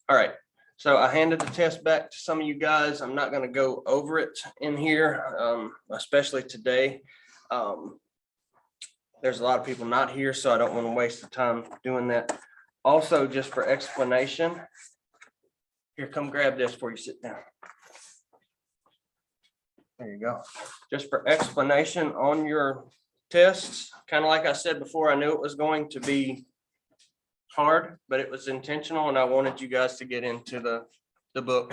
All right, so I handed the test back to some of you guys. I'm not gonna go over it in here, especially today. There's a lot of people not here, so I don't want to waste the time doing that. Also, just for explanation, here, come grab this before you sit down. There you go. Just for explanation on your tests, kind of like I said before, I knew it was going to be hard, but it was intentional, and I wanted you guys to get into the book.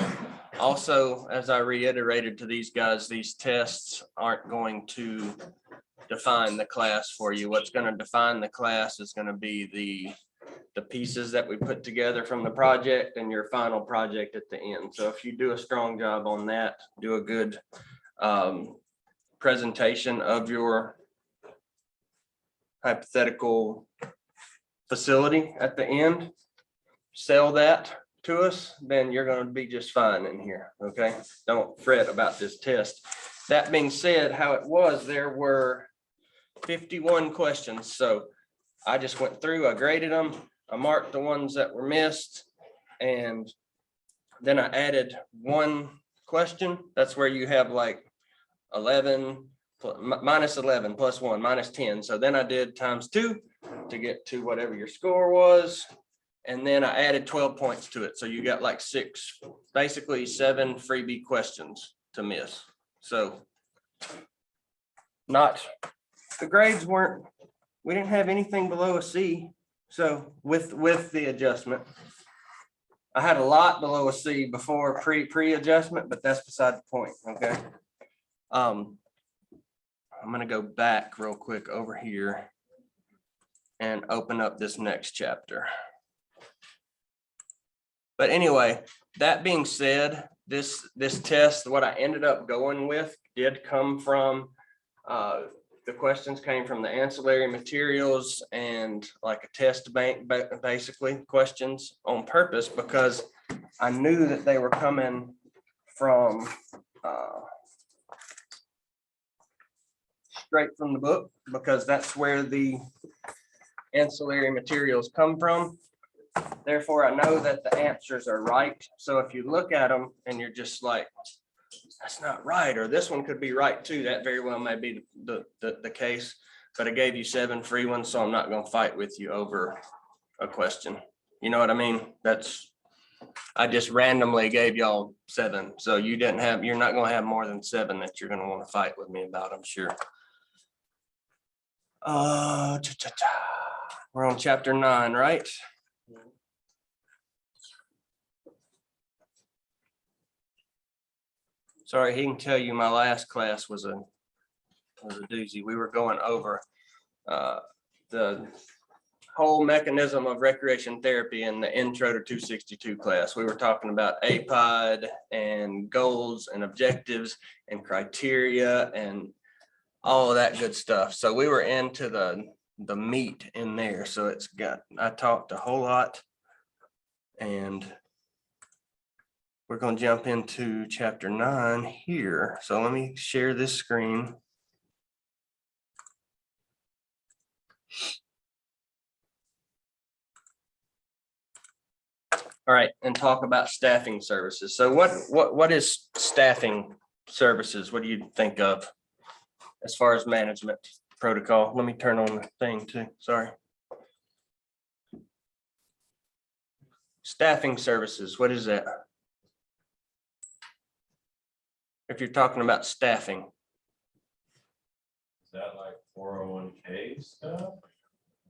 Also, as I reiterated to these guys, these tests aren't going to define the class for you. What's going to define the class is going to be the pieces that we put together from the project and your final project at the end. So if you do a strong job on that, do a good presentation of your hypothetical facility at the end, sell that to us, then you're going to be just fine in here. Okay, don't fret about this test. That being said, how it was, there were 51 questions. So I just went through, I graded them, I marked the ones that were missed, and then I added one question. That's where you have like 11 minus 11 plus 1 minus 10. So then I did times 2 to get to whatever your score was. And then I added 12 points to it. So you got like 6, basically 7 freebie questions to miss. So not, the grades weren't, we didn't have anything below a C. So with the adjustment, I had a lot below a C before pre-adjustment, but that's beside the point. Okay. I'm going to go back real quick over here and open up this next chapter. But anyway, that being said, this test, what I ended up going with did come from, the questions came from the ancillary materials and like a test bank, basically questions on purpose, because I knew that they were coming from straight from the book, because that's where the ancillary materials come from. Therefore, I know that the answers are right. So if you look at them and you're just like, that's not right, or this one could be right too, that very well may be the case. But I gave you 7 free ones, so I'm not going to fight with you over a question. You know what I mean? I just randomly gave y'all 7. So you're not going to have more than 7 that you're going to want to fight with me about, I'm sure. We're on chapter 9, right? Sorry, he can tell you my last class was a doozy. We were going over the whole mechanism of recreation therapy in the intro to 262 class. We were talking about APOD and goals and objectives and criteria and all of that good stuff. So we were into the meat in there. So I talked a whole lot, and we're going to jump into chapter 9 here. So let me share this screen. All right, and talk about staffing services. So what is staffing services? What do you think of as far as management protocol? Let me turn on the thing too. Sorry. Staffing services, what is that? If you're talking about staffing. Is that like 401k stuff,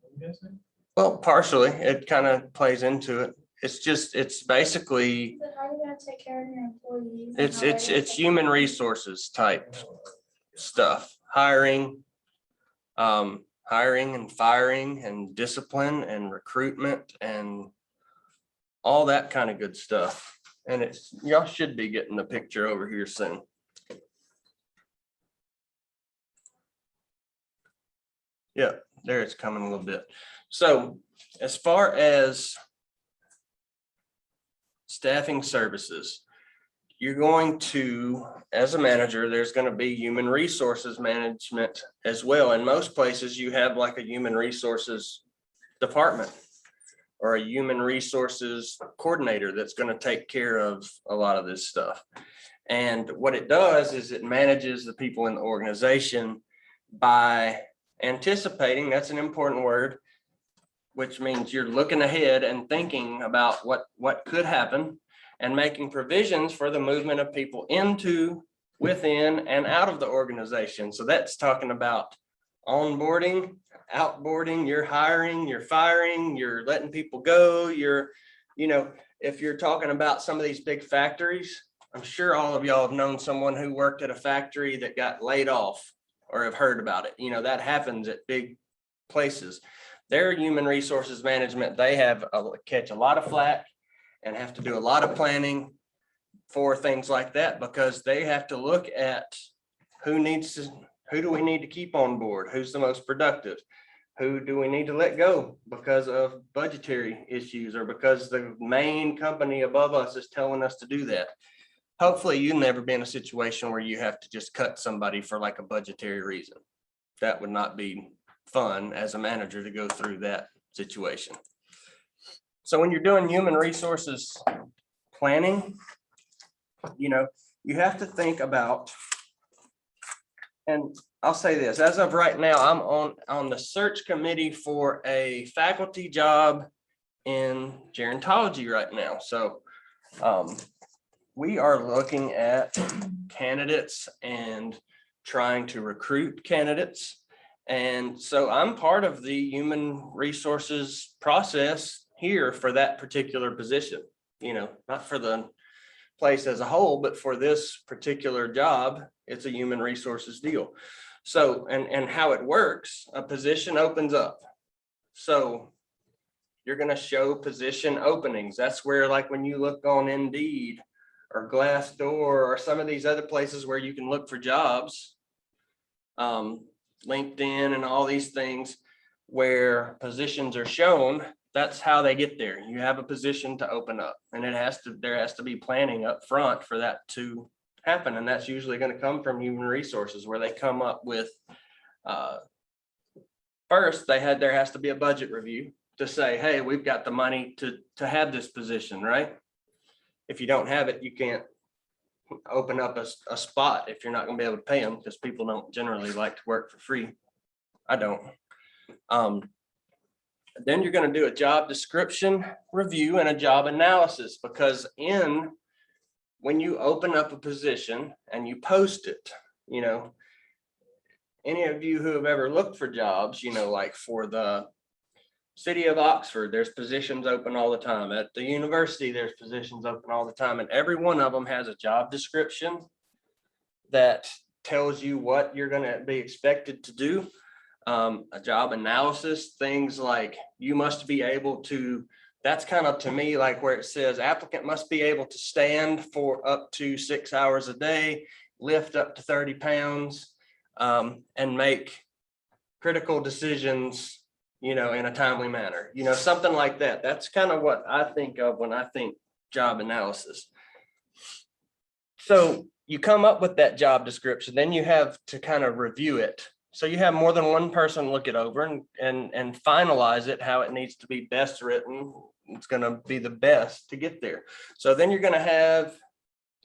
I'm guessing? Well, partially, it kind of plays into it. It's basically, How are you gonna take care of your employees? it's human resources type stuff, hiring and firing and discipline and recruitment and all that kind of good stuff. And y'all should be getting the picture over here soon. Yeah, there it's coming a little bit. So as far as staffing services, you're going to, as a manager, there's going to be human resources management as well. In most places, you have like a human resources department. or a human resources coordinator that's going to take care of a lot of this stuff. And what it does is it manages the people in the organization by anticipating, that's an important word, which means you're looking ahead and thinking about what could happen and making provisions for the movement of people into, within, and out of the organization. So that's talking about onboarding, outboarding, you're hiring, you're firing, you're letting people go, if you're talking about some of these big factories, I'm sure all of y'all have known someone who worked at a factory that got laid off or have heard about it. That happens at big places. Their human resources management, they have catch a lot of flack and have to do a lot of planning for things like that, because they have to look at who do we need to keep on board? Who's the most productive? Who do we need to let go because of budgetary issues or because the main company above us is telling us to do that? Hopefully you've never been in a situation where you have to just cut somebody for like a budgetary reason. That would not be fun as a manager to go through that situation. So when you're doing human resources planning, you have to think about, and I'll say this, as of right now, I'm on the search committee for a faculty job in gerontology right now. So we are looking at candidates and trying to recruit candidates. And so I'm part of the human resources process here for that particular position, not for the place as a whole, but for this particular job, it's a human resources deal. So, and how it works, a position opens up. So you're going to show position openings. That's where, like when you look on Indeed or Glassdoor or some of these other places where you can look for jobs, LinkedIn and all these things where positions are shown, that's how they get there. You have a position to open up, and there has to be planning up front for that to happen. And that's usually going to come from human resources, where they come up with, first there has to be a budget review to say, hey, we've got the money to have this position, right? If you don't have it, you can't open up a spot if you're not going to be able to pay them, because people don't generally like to work for free. I don't. Then you're going to do a job description review and a job analysis, because when you open up a position and you post it, any of you who have ever looked for jobs, like for the city of Oxford, there's positions open all the time. At the university, there's positions open all the time. And every one of them has a job description that tells you what you're going to be expected to do. A job analysis, things like you must be able to, that's kind of to me like where it says applicant must be able to stand for up to 6 hours a day, lift up to 30 pounds, and make critical decisions, in a timely manner, something like that. That's kind of what I think of when I think job analysis. So you come up with that job description, then you have to kind of review it. So you have more than one person look it over and finalize it how it needs to be best written. It's going to be the best to get there. So then you're going to have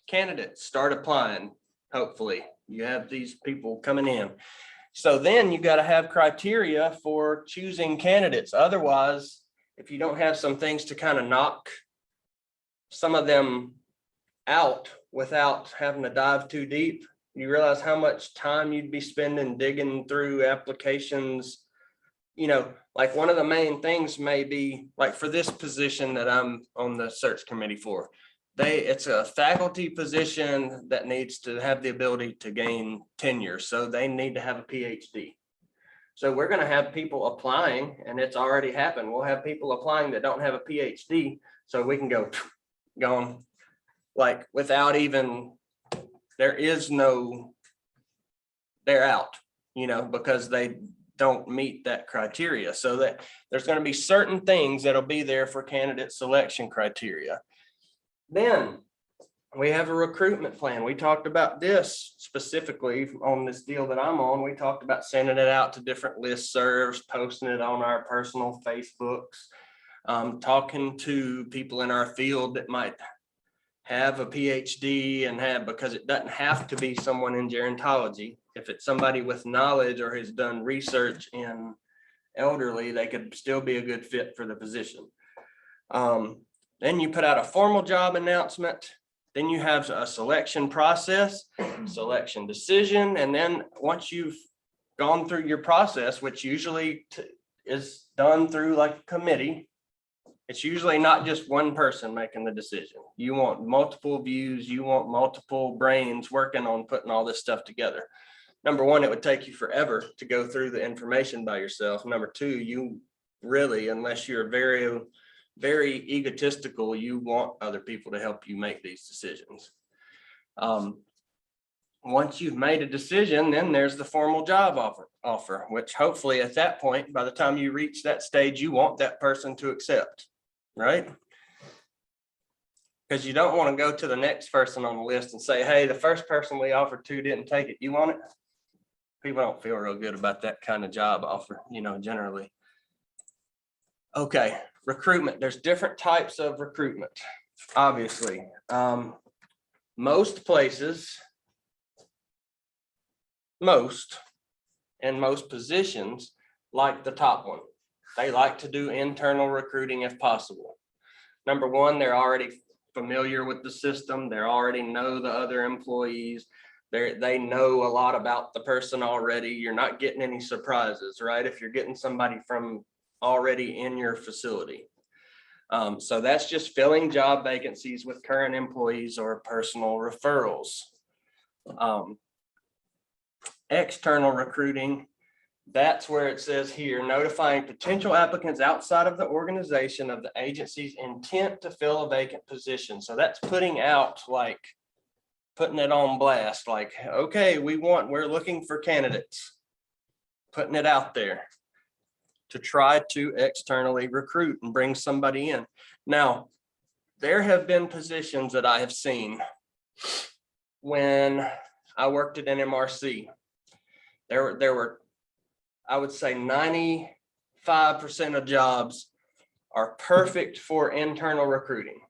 candidates start applying. Hopefully you have these people coming in. So then you got to have criteria for choosing candidates. Otherwise, if you don't have some things to kind of knock some of them out without having to dive too deep, you realize how much time you'd be spending digging through applications. Like one of the main things may be like for this position that I'm on the search committee for, it's a faculty position that needs to have the ability to gain tenure. So they need to have a PhD. So we're going to have people applying, and it's already happened. We'll have people applying that don't have a PhD. So we can go on like without even, they're out, because they don't meet that criteria. So that there's going to be certain things that'll be there for candidate selection criteria. Then we have a recruitment plan. We talked about this specifically on this deal that I'm on. We talked about sending it out to different listservs, posting it on our personal Facebooks, Talking to people in our field that might have a PhD and have, because it doesn't have to be someone in gerontology. If it's somebody with knowledge or has done research in elderly, they could still be a good fit for the position. Then you put out a formal job announcement. Then you have a selection process, selection decision. And then once you've gone through your process, which usually is done through like a committee, it's usually not just one person making the decision. You want multiple views, you want multiple brains working on putting all this stuff together. Number one, it would take you forever to go through the information by yourself. Number two, you really, unless you're very, very egotistical, you want other people to help you make these decisions. Once you've made a decision, then there's the formal job offer, which hopefully at that point, by the time you reach that stage, you want that person to accept, right? Because you don't want to go to the next person on the list and say, hey, the first person we offered to didn't take it. You want it? People don't feel real good about that kind of job offer, generally. Okay, recruitment. There's different types of recruitment, obviously. Most places, most positions like the top one. They like to do internal recruiting if possible. Number one, they're already familiar with the system. They already know the other employees. They know a lot about the person already. You're not getting any surprises, right? If you're getting somebody from already in your facility. So that's just filling job vacancies with current employees or personal referrals. External recruiting, that's where it says here, notifying potential applicants outside of the organization of the agency's intent to fill a vacant position. So that's putting out, like putting it on blast, like, okay, we're looking for candidates, putting it out there to try to externally recruit and bring somebody in. Now, there have been positions that I have seen when I worked at NMRC. There were, I would say 95% of jobs are perfect for internal recruiting.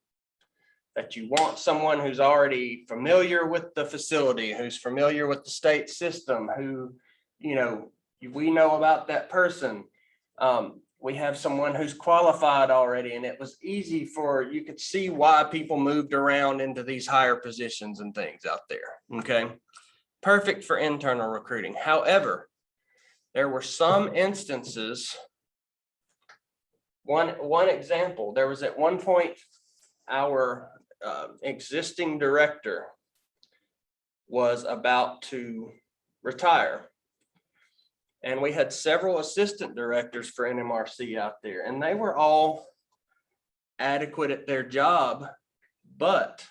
That you want someone who's already familiar with the facility, who's familiar with the state system, who, we know about that person. We have someone who's qualified already, and it was easy you could see why people moved around into these higher positions and things out there. Okay. Perfect for internal recruiting. However, there were some instances. One example, there was at one point, our existing director was about to retire. And we had several assistant directors for NMRC out there, and they were all adequate at their job, but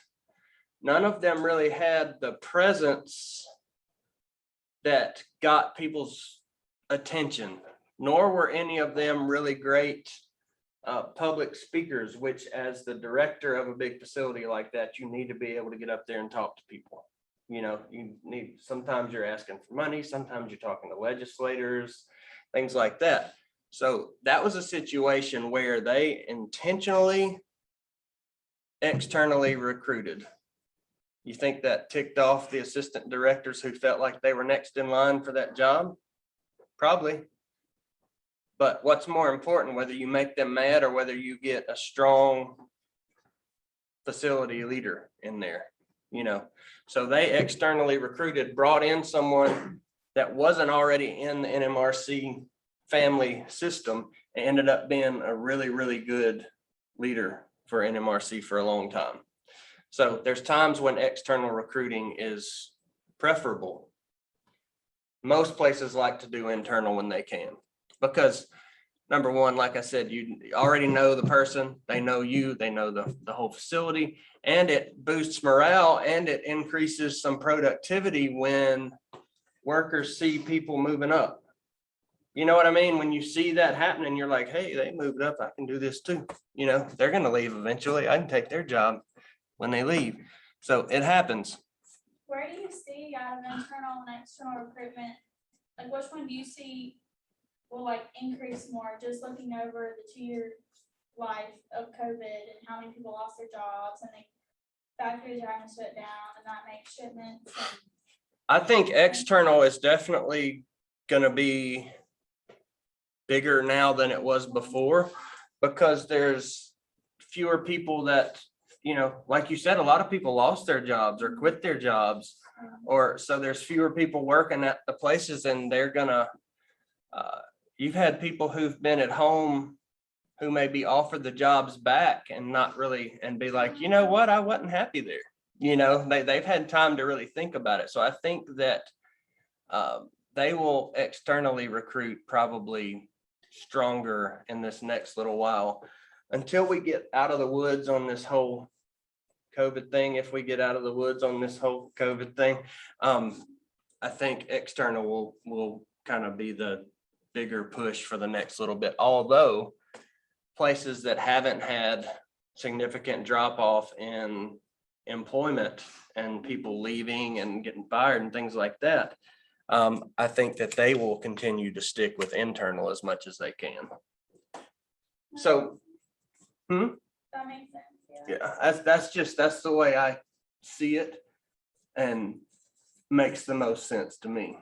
none of them really had the presence that got people's attention, nor were any of them really great public speakers, which as the director of a big facility like that, you need to be able to get up there and talk to people. Sometimes you're asking for money, sometimes you're talking to legislators, things like that. So that was a situation where they intentionally externally recruited. You think that ticked off the assistant directors who felt like they were next in line for that job? Probably. But what's more important, whether you make them mad or whether you get a strong facility leader in there, So they externally recruited, brought in someone that wasn't already in the NMRC family system, and ended up being a really, really good leader for NMRC for a long time. So there's times when external recruiting is preferable. Most places like to do internal when they can, because number one, like I said, you already know the person, they know you, they know the whole facility, and it boosts morale and it increases some productivity when workers see people moving up. You know what I mean? When you see that happening, you're like, hey, they moved up, I can do this too. They're going to leave eventually. I can take their job when they leave. So it happens. Where do you see out of internal and external recruitment? Like, which one do you see will increase more? Just looking over the 2-year life of COVID and how many people lost their jobs and factories are having to shut down and that makes shipments and I think external is definitely gonna be bigger now than it was before, because there's fewer people that, like you said, a lot of people lost their jobs or quit their jobs. Or so there's fewer people working at the places and they're gonna, you've had people who've been at home who may be offered the jobs back and not really, and be like, you know what, I wasn't happy there. They've had time to really think about it. So I think that they will externally recruit probably stronger in this next little while until we get out of the woods on this whole COVID thing. If we get out of the woods on this whole COVID thing, I think external will kind of be the bigger push for the next little bit. Although places that haven't had significant drop off in employment and people leaving and getting fired and things like that, I think that they will continue to stick with internal as much as they can. So, that makes sense. yeah, that's the way I see it and makes the most sense to me.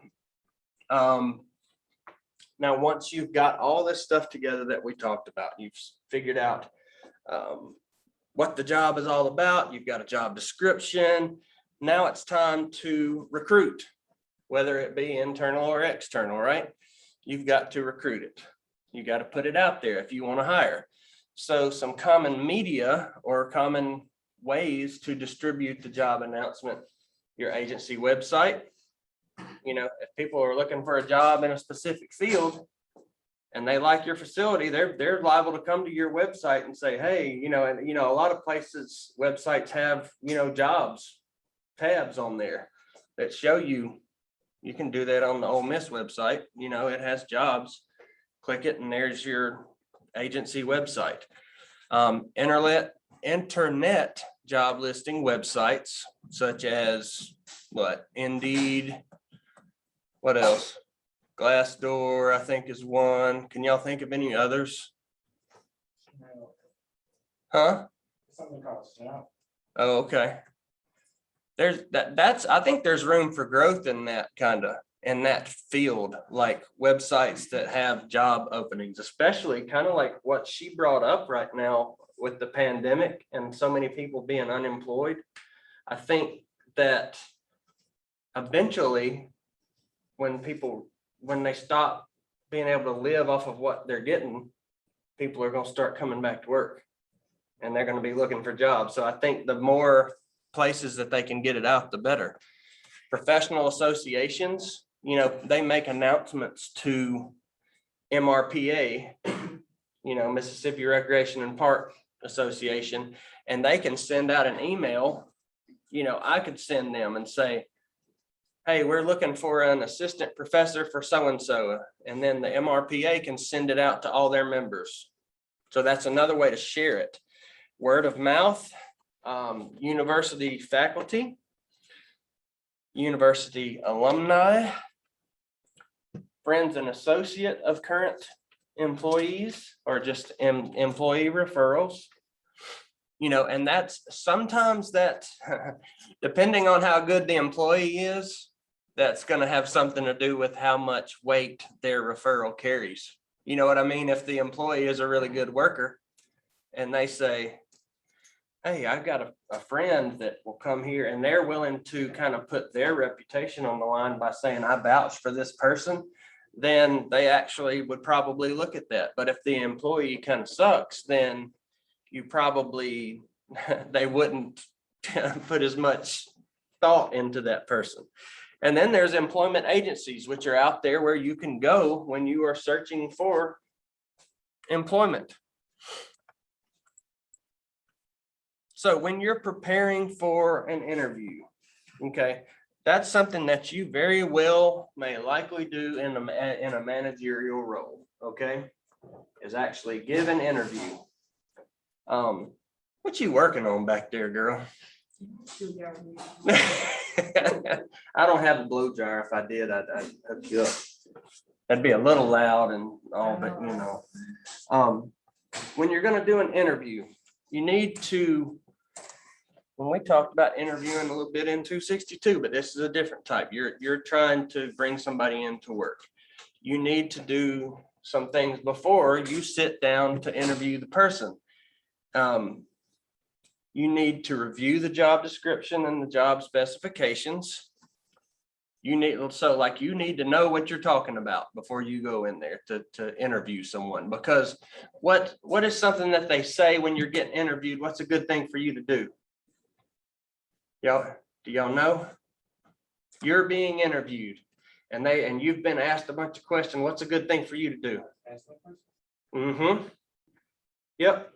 Now, once you've got all this stuff together that we talked about, you've figured out what the job is all about, you've got a job description. Now it's time to recruit, whether it be internal or external, right? You've got to recruit it. You got to put it out there if you want to hire. So some common media or common ways to distribute the job announcement: your agency website. If people are looking for a job in a specific field and they like your facility, they're liable to come to your website and say, hey, a lot of places, websites have, jobs tabs on there that show you. You can do that on the Ole Miss website. It has jobs. Click it and there's your agency website. Internet job listing websites such as Indeed. What else? Glassdoor, I think, is one. Can y'all think of any others? Huh? Something called Snap. Oh, okay. I think there's room for growth in that in that field, like websites that have job openings, especially kind of like what she brought up right now with the pandemic and so many people being unemployed. I think that eventually when they stop being able to live off of what they're getting, people are going to start coming back to work and they're going to be looking for jobs. So I think the more places that they can get it out, the better. Professional associations, they make announcements to MRPA, Mississippi Recreation and Park Association, and they can send out an email. I could send them and say, hey, we're looking for an assistant professor for so-and-so. And then the MRPA can send it out to all their members. So that's another way to share it. Word of mouth, university faculty, university alumni, friends and associate of current employees, or just employee referrals. And that's sometimes that, depending on how good the employee is, that's going to have something to do with how much weight their referral carries. You know what I mean? If the employee is a really good worker and they say, hey, I've got a friend that will come here, and they're willing to kind of put their reputation on the line by saying, I vouch for this person, then they actually would probably look at that. But if the employee kind of sucks, then you probably, they wouldn't put as much thought into that person. And then there's employment agencies, which are out there where you can go when you are searching for employment. So when you're preparing for an interview, okay, that's something that you very well may likely do in a managerial role, okay, is actually give an interview. What you working on back there, girl? I don't have a blow dryer. If I did, I'd hook you up. That'd be a little loud and all, but when you're gonna do an interview, you need to, when we talked about interviewing a little bit in 262, but this is a different type. You're trying to bring somebody into work. You need to do some things before you sit down to interview the person. You need to review the job description and the job specifications. You need to know what you're talking about before you go in there to interview someone, because what is something that they say when you're getting interviewed? What's a good thing for you to do? Do y'all know? You're being interviewed and you've been asked a bunch of questions. What's a good thing for you to do? Mm-hmm. Yep.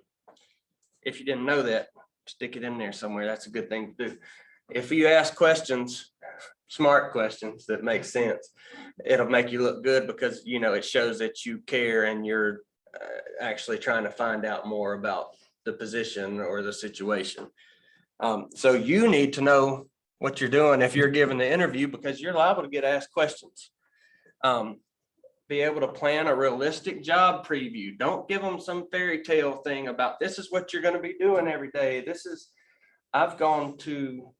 If you didn't know that, stick it in there somewhere. That's a good thing to do. If you ask questions, smart questions that make sense, it'll make you look good, because it shows that you care and you're actually trying to find out more about the position or the situation. So you need to know what you're doing if you're giving the interview, because you're liable to get asked questions. Be able to plan a realistic job preview. Don't give them some fairy tale thing about this is what you're going to be doing every day. I've gone to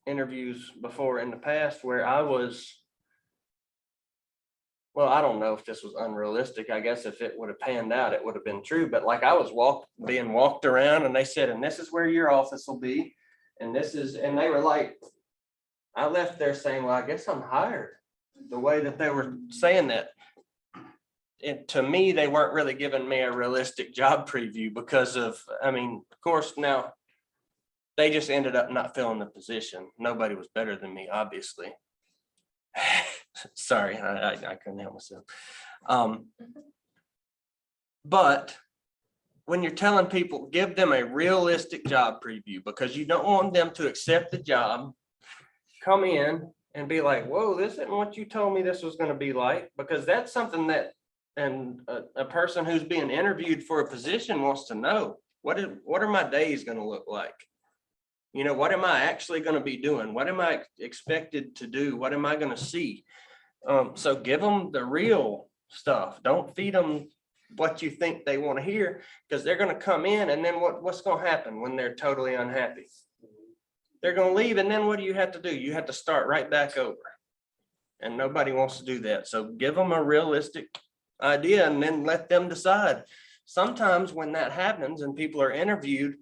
interviews before in the past where I don't know if this was unrealistic. I guess if it would have panned out, it would have been true. But like I was being walked around and they said, and this is where your office will be. And they were like, I left there saying, well, I guess I'm hired. The way that they were saying that. To me, they weren't really giving me a realistic job preview because of course, now they just ended up not filling the position. Nobody was better than me, obviously. Sorry, I couldn't help myself. But when you're telling people, give them a realistic job preview, because you don't want them to accept the job, come in and be like, whoa, this isn't what you told me this was going to be like, because that's something that a person who's being interviewed for a position wants to know. What are my days going to look like? What am I actually going to be doing? What am I expected to do? What am I going to see? So give them the real stuff. Don't feed them what you think they want to hear, because they're going to come in and then what's going to happen when they're totally unhappy? They're going to leave, and then what do you have to do? You have to start right back over. And nobody wants to do that. So give them a realistic idea and then let them decide. Sometimes when that happens and people are interviewed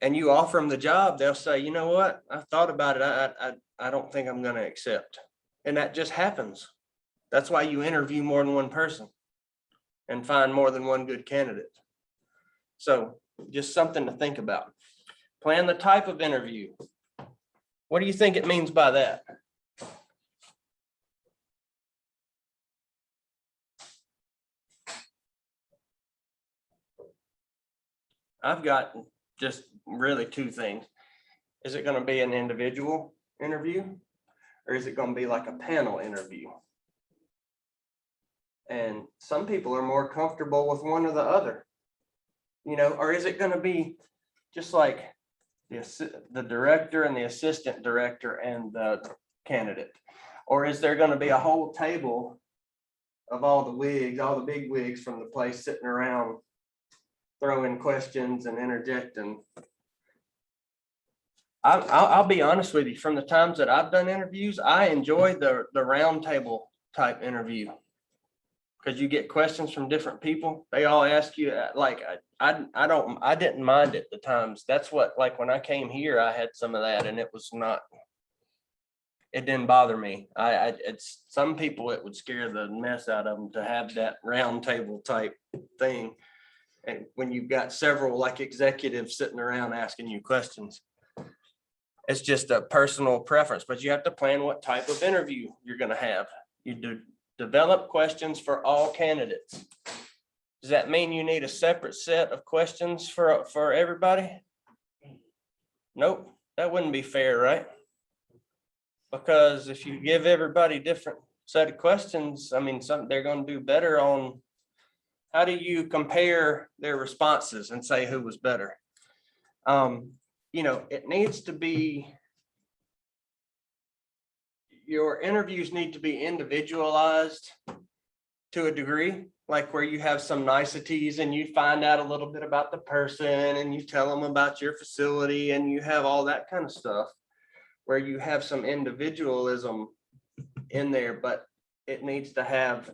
and you offer them the job, they'll say, you know what, I thought about it. I don't think I'm going to accept. And that just happens. That's why you interview more than one person and find more than one good candidate. So just something to think about. Plan the type of interview. What do you think it means by that? I've got just really two things. Is it going to be an individual interview, or is it going to be like a panel interview? And some people are more comfortable with one or the other, or is it going to be just like the director and the assistant director and the candidate? Or is there going to be a whole table of all the big wigs from the place sitting around throwing questions and interjecting? I'll be honest with you, from the times that I've done interviews, I enjoy the round table type interview, because you get questions from different people. They all ask you, like, I didn't mind it the times. That's what, like when I came here, I had some of that and it didn't bother me. It's some people, it would scare the mess out of them to have that round table type thing. And when you've got several like executives sitting around asking you questions, it's just a personal preference, but you have to plan what type of interview you're going to have. You develop questions for all candidates. Does that mean you need a separate set of questions for everybody? Nope, that wouldn't be fair, right? Because if you give everybody different set of questions, they're going to do better on how do you compare their responses and say who was better. It needs to be, your interviews need to be individualized to a degree, like where you have some niceties and you find out a little bit about the person and you tell them about your facility and you have all that kind of stuff, where you have some individualism in there, but it needs to have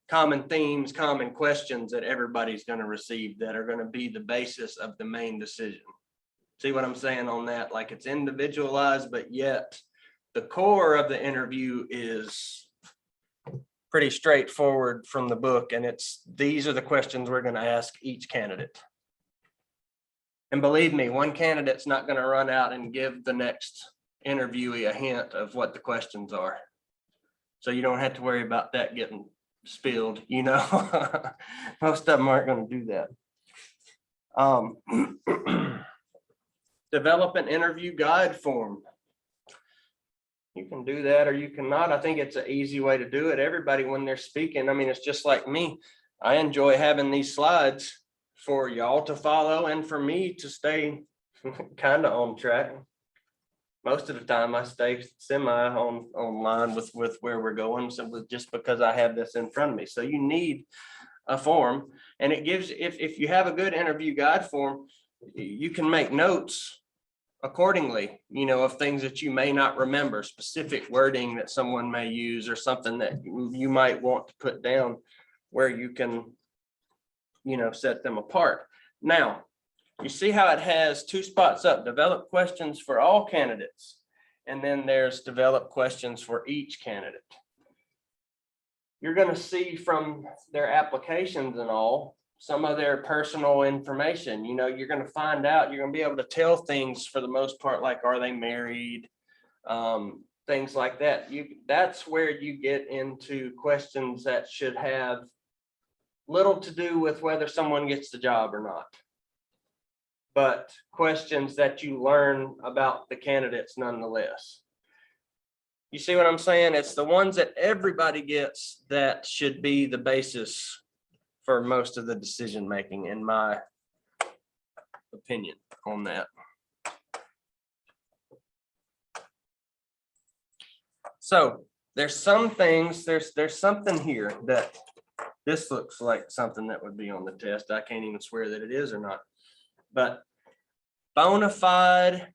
common themes, common questions that everybody's going to receive that are going to be the basis of the main decision. See what I'm saying on that? Like it's individualized, but yet the core of the interview is pretty straightforward from the book. And these are the questions we're going to ask each candidate. And believe me, one candidate's not going to run out and give the next interviewee a hint of what the questions are. So you don't have to worry about that getting spilled, you know. Most of them aren't going to do that. Develop an interview guide form. You can do that or you cannot. I think it's an easy way to do it. Everybody, when they're speaking, I mean, it's just like me. I enjoy having these slides for y'all to follow and for me to stay kind of on track. Most of the time I stay semi on line with where we're going, so just because I have this in front of me. So you need a form, and it gives, if you have a good interview guide form, you can make notes accordingly, you know, of things that you may not remember, specific wording that someone may use or something that you might want to put down where you can, you know, set them apart. Now, you see how it has two spots up, develop questions for all candidates. And then there's develop questions for each candidate. You're going to see from their applications and all, some of their personal information. You know, you're going to find out, you're going to be able to tell things for the most part, like, are they married? Things like that. That's where you get into questions that should have little to do with whether someone gets the job or not, but questions that you learn about the candidates nonetheless. You see what I'm saying? It's the ones that everybody gets that should be the basis for most of the decision making, in my opinion on that. So there's some things, there's something here that this looks like something that would be on the test. I can't even swear that it is or not. But bona fide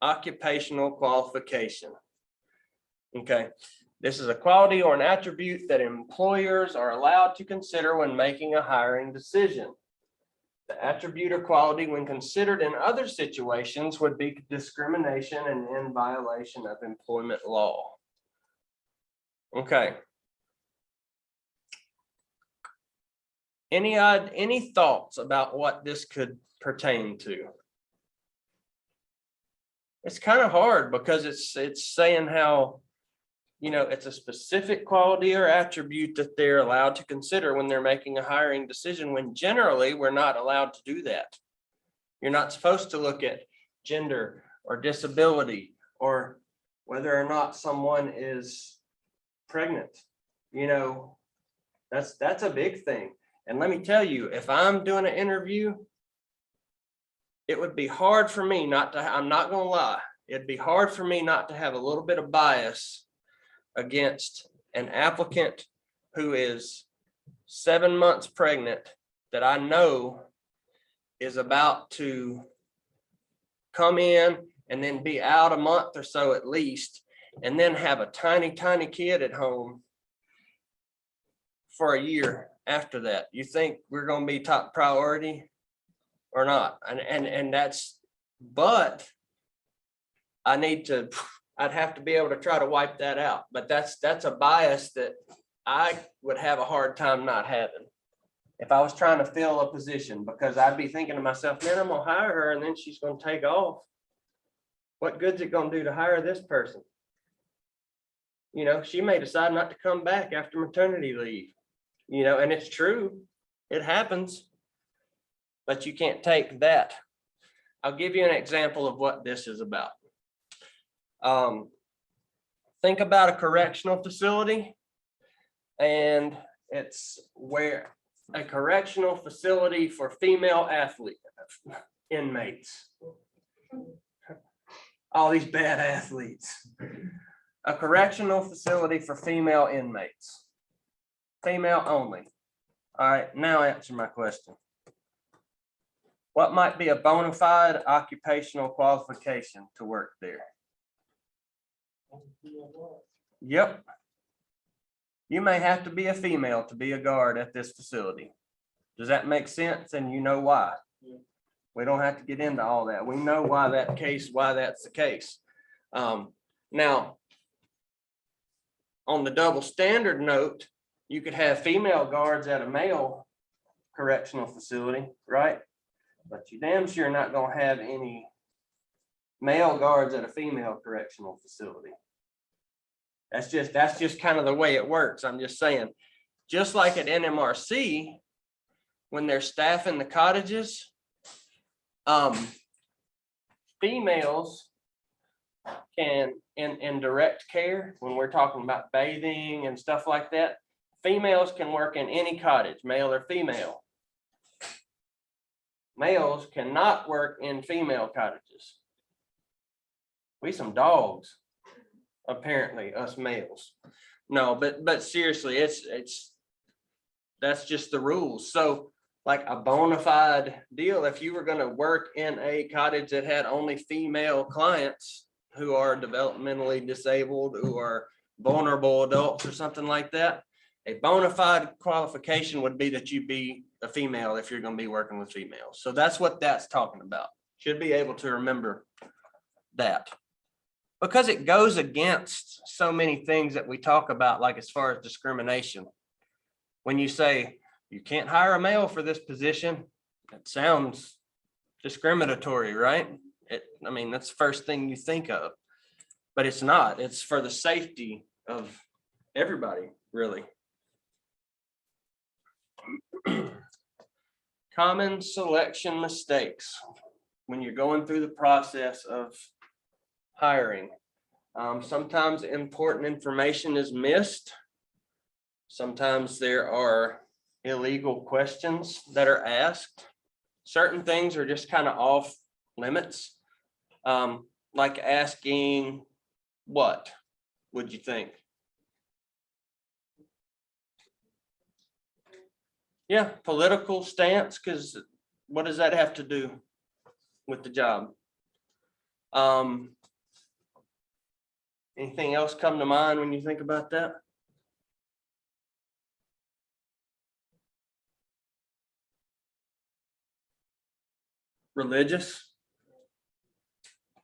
occupational qualification. Okay, this is a quality or an attribute that employers are allowed to consider when making a hiring decision. The attribute or quality, when considered in other situations, would be discrimination and in violation of employment law. Okay. Any thoughts about what this could pertain to? It's kind of hard because it's saying how, you know, it's a specific quality or attribute that they're allowed to consider when they're making a hiring decision, when generally we're not allowed to do that. You're not supposed to look at gender or disability or whether or not someone is pregnant. You know, that's a big thing. And let me tell you, if I'm doing an interview, it would be hard for me not to, I'm not going to lie, it'd be hard for me not to have a little bit of bias against an applicant who is 7 months pregnant that I know is about to come in and then be out a month or so at least, and then have a tiny kid at home for a year after that. You think we're going to be top priority or not? And that's, but I'd have to be able to try to wipe that out. But that's a bias that I would have a hard time not having if I was trying to fill a position, because I'd be thinking to myself, man, I'm gonna hire her and then she's gonna take off. What good's it gonna do to hire this person? You know, she may decide not to come back after maternity leave, you know, and it's true, it happens, but you can't take that. I'll give you an example of what this is about. Think about a correctional facility, and it's where a correctional facility for female inmates, all these bad athletes, a correctional facility for female inmates. female only. All right, now answer my question. What might be a bona fide occupational qualification to work there? Yep. You may have to be a female to be a guard at this facility. Does that make sense? And you know why? We don't have to get into all that. We know why that's the case. Now, on the double standard note, you could have female guards at a male correctional facility, right? But you damn sure not gonna have any male guards at a female correctional facility. That's just kind of the way it works. I'm just saying, just like at NMRC, when they're staffing the cottages, females can, in direct care, when we're talking about bathing and stuff like that, females can work in any cottage, male or female. Males cannot work in female cottages. We some dogs, apparently, us males. No, but seriously, that's just the rules. So like a bona fide deal, if you were gonna work in a cottage that had only female clients who are developmentally disabled, who are vulnerable adults or something like that, a bona fide qualification would be that you be a female if you're gonna be working with females. So that's what that's talking about. Should be able to remember that. Because it goes against so many things that we talk about, like as far as discrimination. When you say you can't hire a male for this position, it sounds discriminatory, right? I mean, that's the first thing you think of, but it's not. It's for the safety of everybody, really. Common selection mistakes when you're going through the process of hiring. Sometimes important information is missed. Sometimes there are illegal questions that are asked. Certain things are just kind of off limits. Like asking, what would you think? Yeah, political stance, because what does that have to do with the job? Anything else come to mind when you think about that? Religious,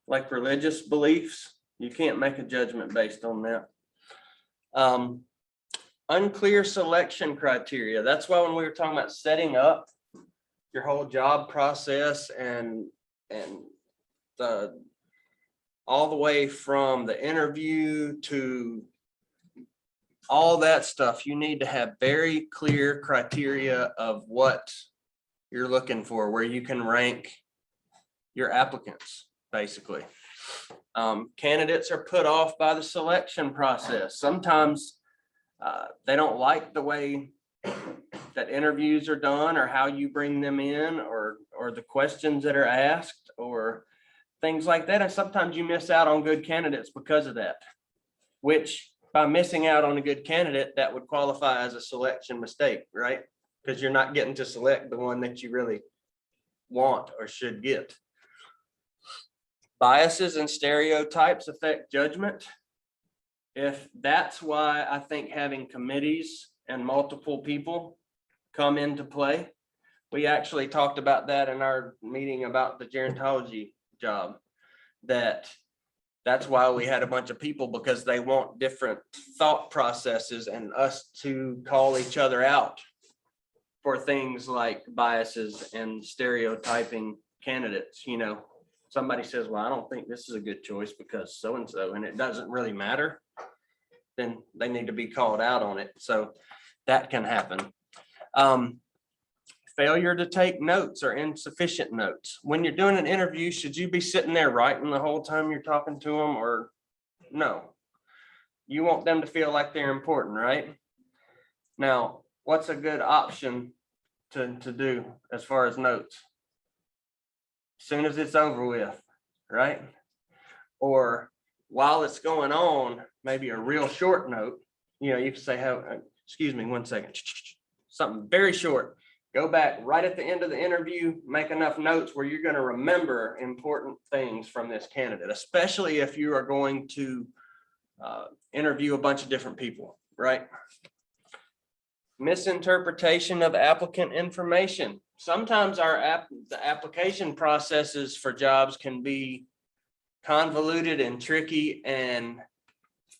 like religious beliefs, you can't make a judgment based on that. Unclear selection criteria. That's why when we were talking about setting up your whole job process and all the way from the interview to all that stuff, you need to have very clear criteria of what you're looking for, where you can rank your applicants, basically. Candidates are put off by the selection process. Sometimes they don't like the way that interviews are done, or how you bring them in, or the questions that are asked, or things like that. And sometimes you miss out on good candidates because of that, which by missing out on a good candidate, that would qualify as a selection mistake, right? Because you're not getting to select the one that you really want or should get. Biases and stereotypes affect judgment. If that's why I think having committees and multiple people come into play. We actually talked about that in our meeting about the gerontology job, that's why we had a bunch of people, because they want different thought processes and us to call each other out for things like biases and stereotyping candidates. You know, somebody says, well, I don't think this is a good choice because so-and-so, and it doesn't really matter, then they need to be called out on it. So that can happen. Failure to take notes or insufficient notes. When you're doing an interview, should you be sitting there writing the whole time you're talking to them, or no? You want them to feel like they're important, right? Now, what's a good option to do as far as notes? As soon as it's over with, right? Or while it's going on, maybe a real short note. You know, you can say, as excuse me, 1 second. Something very short. Go back right at the end of the interview, make enough notes where you're going to remember important things from this candidate, especially if you are going to interview a bunch of different people, right? Misinterpretation of applicant information. Sometimes the application processes for jobs can be convoluted and tricky and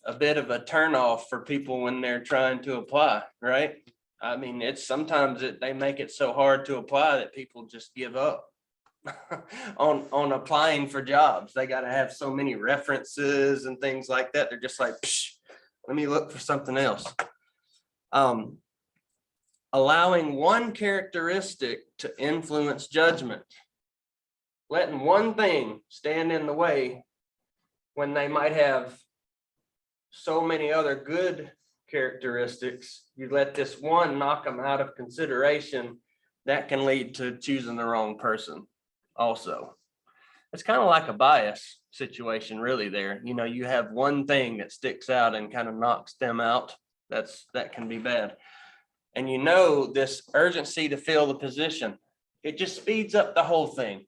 a bit of a turnoff for people when they're trying to apply, right? I mean, it's sometimes they make it so hard to apply that people just give up on applying for jobs. They got to have so many references and things like that. They're just like, let me look for something else. Allowing one characteristic to influence judgment. Letting one thing stand in the way when they might have so many other good characteristics. You let this one knock them out of consideration, that can lead to choosing the wrong person also. It's kind of like a bias situation really there. You know, you have one thing that sticks out and kind of knocks them out. That can be bad. And you know, this urgency to fill the position, it just speeds up the whole thing.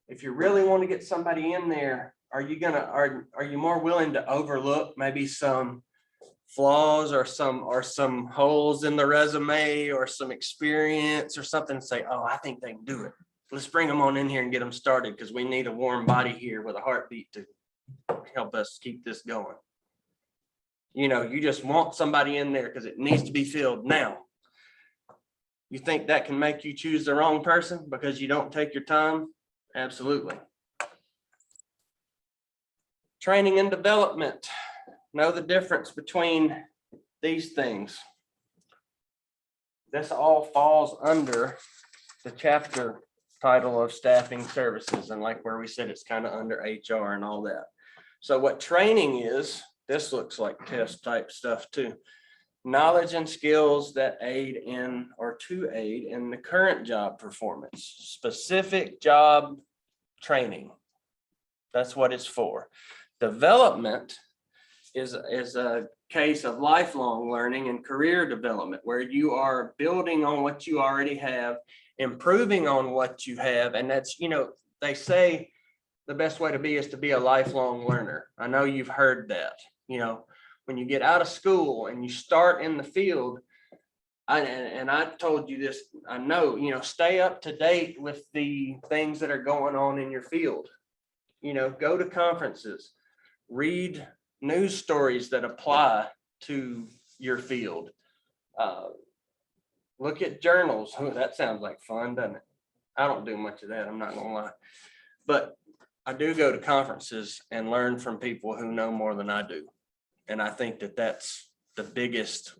If you really want to get somebody in there, are you more willing to overlook maybe some flaws or some holes in the resume or some experience or something and say, oh, I think they can do it. Let's bring them on in here and get them started because we need a warm body here with a heartbeat to help us keep this going. You know, you just want somebody in there because it needs to be filled now. You think that can make you choose the wrong person because you don't take your time? Absolutely. Training and development. Know the difference between these things. This all falls under the chapter title of staffing services, and like where we said it's kind of under HR and all that. So what training is, this looks like test type stuff too. Knowledge and skills that aid in or to aid in the current job performance. Specific job training. That's what it's for. Development is a case of lifelong learning and career development, where you are building on what you already have, improving on what you have. And that's, you know, they say the best way to be is to be a lifelong learner. I know you've heard that. You know, when you get out of school and you start in the field, and I told you this, I know, you know, stay up to date with the things that are going on in your field. You know, go to conferences, read news stories that apply to your field. Look at journals. Oh, that sounds like fun, doesn't it? I don't do much of that, I'm not gonna lie. But I do go to conferences and learn from people who know more than I do. And I think that that's the biggest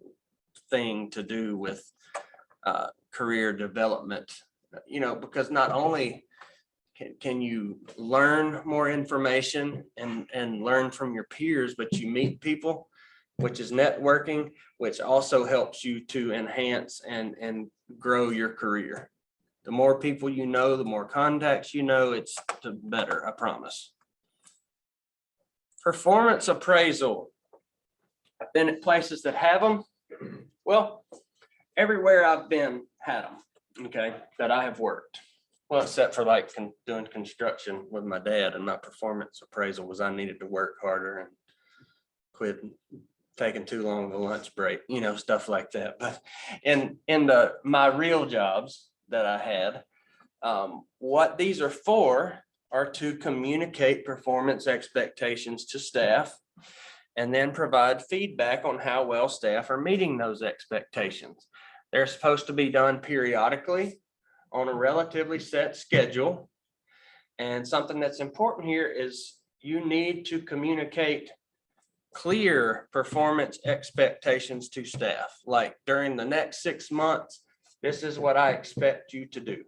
thing to do with career development, you know, because not only can you learn more information and learn from your peers, but you meet people, which is networking, which also helps you to enhance and grow your career. The more people you know, the more contacts you know, it's the better, I promise. Performance appraisal. I've been at places that have them. Well, everywhere I've been had them, okay, that I have worked. Well, except for like doing construction with my dad, and my performance appraisal was I needed to work harder and quit taking too long of a lunch break, you know, stuff like that. But in my real jobs that I had, what these are for are to communicate performance expectations to staff and then provide feedback on how well staff are meeting those expectations. They're supposed to be done periodically on a relatively set schedule. And something that's important here is you need to communicate clear performance expectations to staff. Like during the next 6 months, this is what I expect you to do.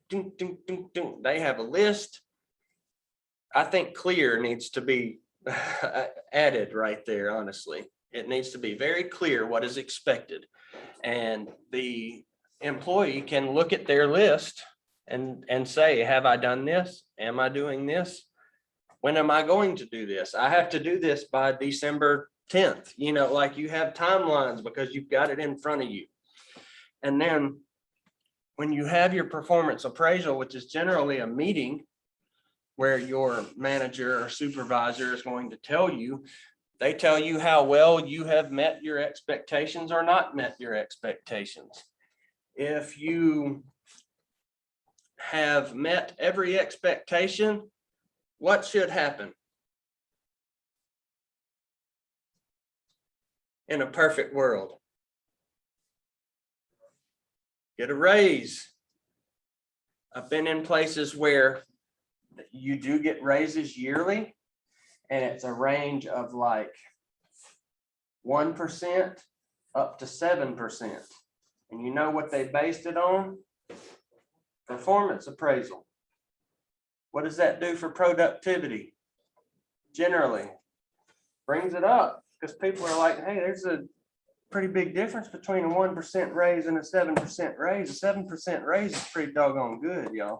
Ding, ding, ding, ding. They have a list. I think clear needs to be added right there, honestly. It needs to be very clear what is expected. And the employee can look at their list and say, have I done this? Am I doing this? When am I going to do this? I have to do this by December 10th, you know, like you have timelines because you've got it in front of you. And then when you have your performance appraisal, which is generally a meeting where your manager or supervisor is going to tell you, they tell you how well you have met your expectations or not met your expectations. If you have met every expectation, what should happen? In a perfect world, get a raise. I've been in places where you do get raises yearly, and it's a range of like 1% up to 7%. And you know what they based it on? Performance appraisal. What does that do for productivity? Generally, brings it up because people are like, hey, there's a pretty big difference between a 1% raise and a 7% raise. A 7% raise is pretty doggone good, y'all.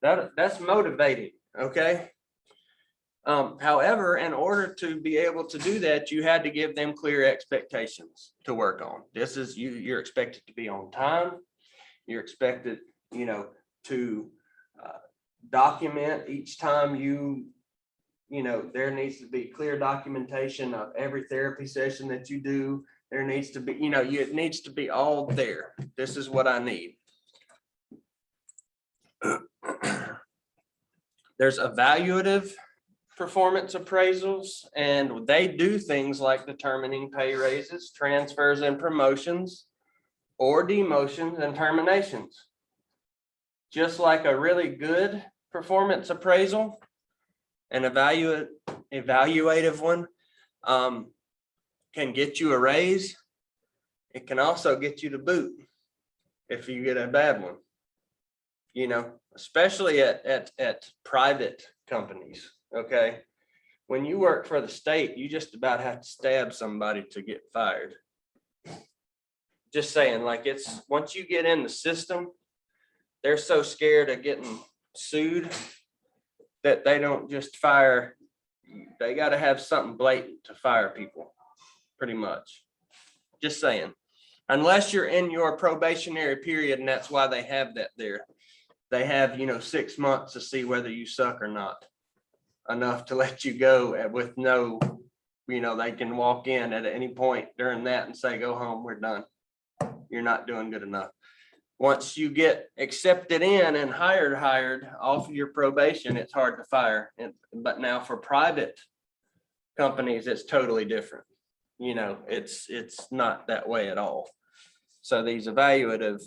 That's motivating, okay? However, in order to be able to do that, you had to give them clear expectations to work on. This is you're expected to be on time. You're expected, you know, to document each time you know, there needs to be clear documentation of every therapy session that you do. There needs to be, you know, it needs to be all there. This is what I need. There's evaluative performance appraisals, and they do things like determining pay raises, transfers and promotions, or demotions and terminations. Just like a really good performance appraisal, an evaluative one can get you a raise. It can also get you to boot if you get a bad one, you know, especially at private companies. Okay. When you work for the state, you just about have to stab somebody to get fired. Just saying, like, it's once you get in the system, they're so scared of getting sued that they don't just fire. They got to have something blatant to fire people, pretty much. Just saying, unless you're in your probationary period, and that's why they have that there. They have, you know, 6 months to see whether you suck or not, enough to let you go with no, you know, they can walk in at any point during that and say, go home, we're done. You're not doing good enough. Once you get accepted in and hired off of your probation, it's hard to fire. But now for private companies, it's totally different. You know, it's not that way at all. So these evaluative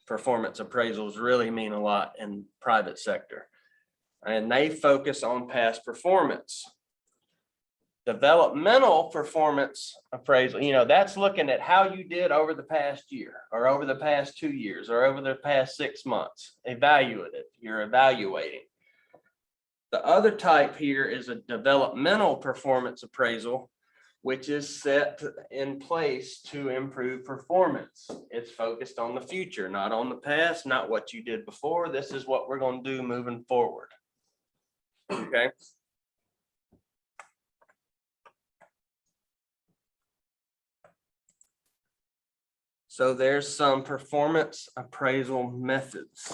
performance appraisals really mean a lot in private sector, and they focus on past performance. Developmental performance appraisal, you know, that's looking at how you did over the past year or over the past 2 years or over the past 6 months. Evaluative, you're evaluating. The other type here is a developmental performance appraisal, which is set in place to improve performance. It's focused on the future, not on the past, not what you did before. This is what we're going to do moving forward. Okay. So there's some performance appraisal methods.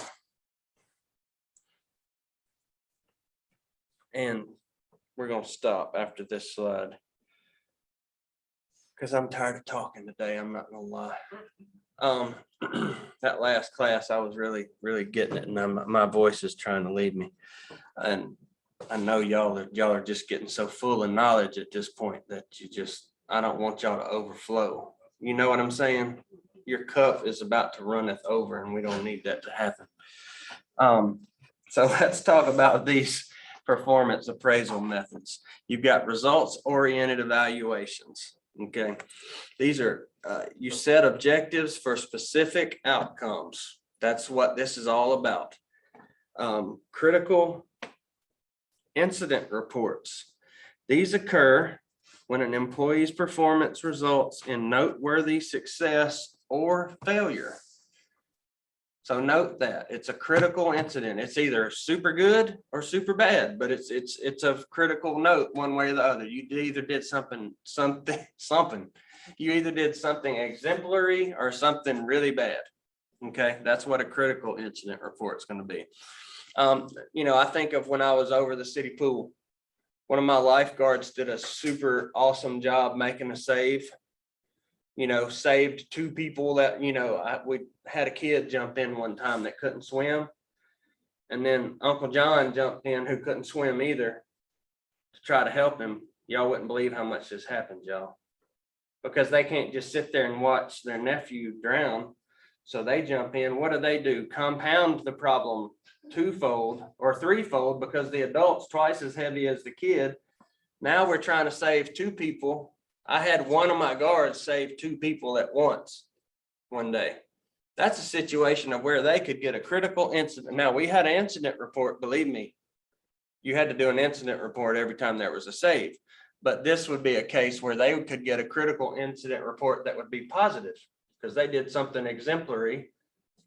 And we're going to stop after this slide, because I'm tired of talking today. I'm not going to lie. That last class, I was really getting it, and my voice is trying to leave me. And I know y'all are just getting so full of knowledge at this point that I don't want y'all to overflow. You know what I'm saying? Your cup is about to runneth over, and we don't need that to happen. So let's talk about these performance appraisal methods. You've got results-oriented evaluations. Okay, these are you set objectives for specific outcomes. That's what this is all about. Critical incident reports. These occur when an employee's performance results in noteworthy success or failure. So note that it's a critical incident. It's either super good or super bad, but it's a critical note one way or the other. You either did something. You either did something exemplary or something really bad. Okay, that's what a critical incident report is going to be. I think of when I was over the city pool, one of my lifeguards did a super awesome job making a save. Saved two people that, we had a kid jump in one time that couldn't swim. And then Uncle John jumped in who couldn't swim either to try to help him. Y'all wouldn't believe how much this happened, y'all. Because they can't just sit there and watch their nephew drown. So they jump in. What do? Compound the problem twofold or threefold because the adult's twice as heavy as the kid. Now we're trying to save two people. I had one of my guards save two people at once one day. That's a situation of where they could get a critical incident. Now, we had an incident report, believe me. You had to do an incident report every time there was a save. But this would be a case where they could get a critical incident report that would be positive because they did something exemplary,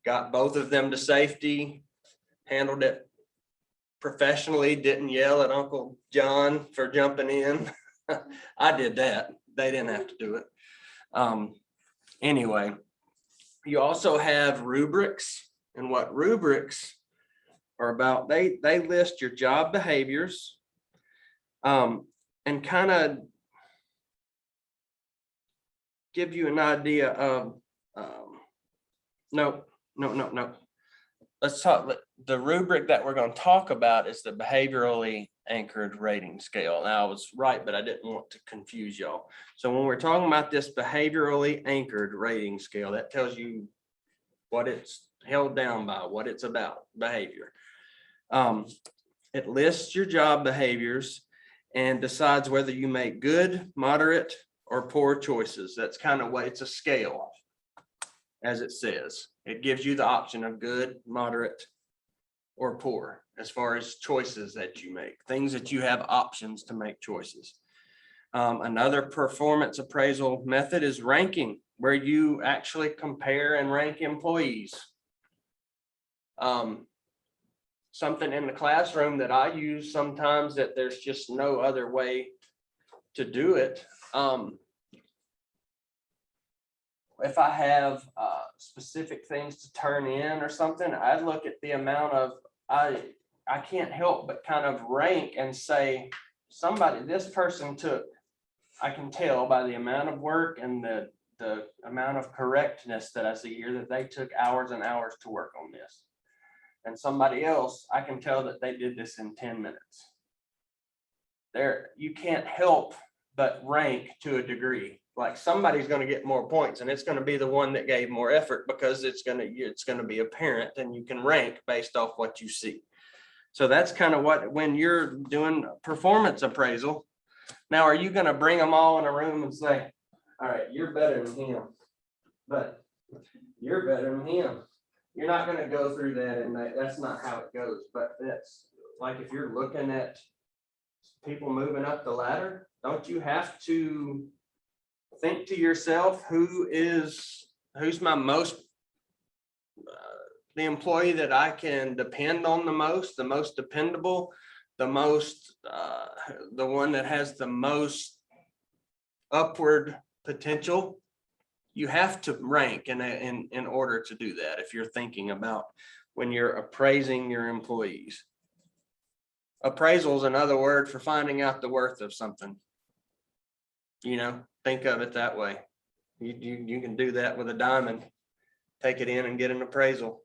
got both of them to safety, handled it professionally, didn't yell at Uncle John for jumping in. I did that. They didn't have to do it. Anyway, you also have rubrics, and what rubrics are about, they list your job behaviors and kind of give you an idea of, no. Let's talk, the rubric that we're going to talk about is the behaviorally anchored rating scale. Now I was right, but I didn't want to confuse y'all. So when we're talking about this behaviorally anchored rating scale, that tells you what it's held down by, what it's about, behavior. It lists your job behaviors and decides whether you make good, moderate, or poor choices. That's kind of what it's a scale, as it says. It gives you the option of good, moderate, or poor as far as choices that you make, things that you have options to make choices. Another performance appraisal method is ranking, where you actually compare and rank employees. Something in the classroom that I use sometimes that there's just no other way to do it. If I have specific things to turn in or something, I look at the amount of, I can't help but kind of rank and say, this person took, I can tell by the amount of work and the amount of correctness that I see here that they took hours and hours to work on this. And somebody else, I can tell that they did this in 10 minutes. You can't help but rank to a degree. Like somebody's going to get more points and it's going to be the one that gave more effort because it's going to be apparent and you can rank based off what you see. So that's kind of what, when you're doing performance appraisal. Now, are you going to bring them all in a room and say, all right, you're better than him, but you're better than him? You're not going to go through that, and that's not how it goes. But that's like if you're looking at people moving up the ladder, don't you have to think to yourself, who's my most, the employee that I can depend on the most dependable, the most, the one that has the most upward potential? You have to rank in order to do that. If you're thinking about when you're appraising your employees, appraisal is another word for finding out the worth of something. Think of it that way. You can do that with a diamond, take it in and get an appraisal.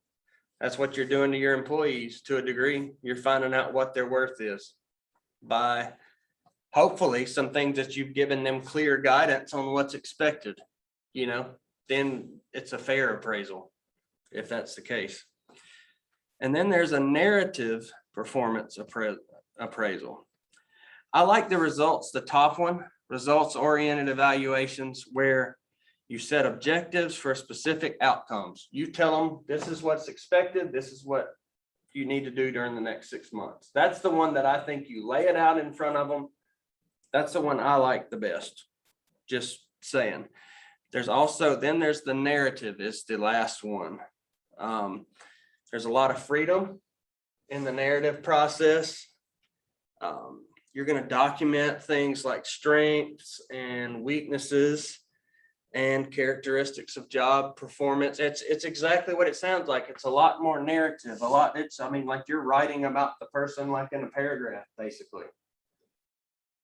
That's what you're doing to your employees to a degree. You're finding out what their worth is by hopefully some things that you've given them clear guidance on what's expected. Then it's a fair appraisal if that's the case. And then there's a narrative performance appraisal. I like the results, the top one, results-oriented evaluations, where you set objectives for specific outcomes. You tell them this is what's expected, this is what you need to do during the next 6 months. That's the one that I think you lay it out in front of them. That's the one I like the best. Just saying. There's the narrative is the last one. There's a lot of freedom in the narrative process. You're going to document things like strengths and weaknesses and characteristics of job performance. It's exactly what it sounds like. It's a lot more narrative, I mean, like you're writing about the person like in a paragraph, basically.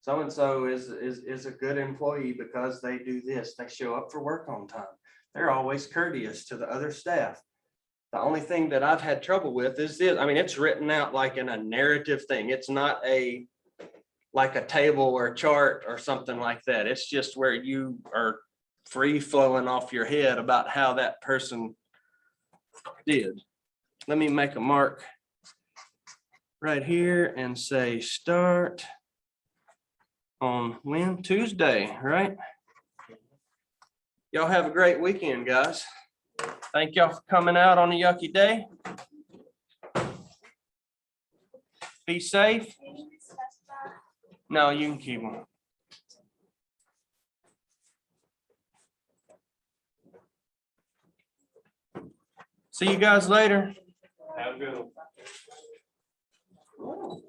So-and-so is a good employee because they do this. They show up for work on time. They're always courteous to the other staff. The only thing that I've had trouble with is this. I mean, it's written out like in a narrative thing. It's not like a table or a chart or something like that. It's just where you are free flowing off your head about how that person did. Let me make a mark right here and say start on when? Tuesday, right? Y'all have a great weekend, guys. Thank y'all for coming out on a yucky day. Be safe. Do you need to specify? No, you can keep them. See you guys later. Have a good one.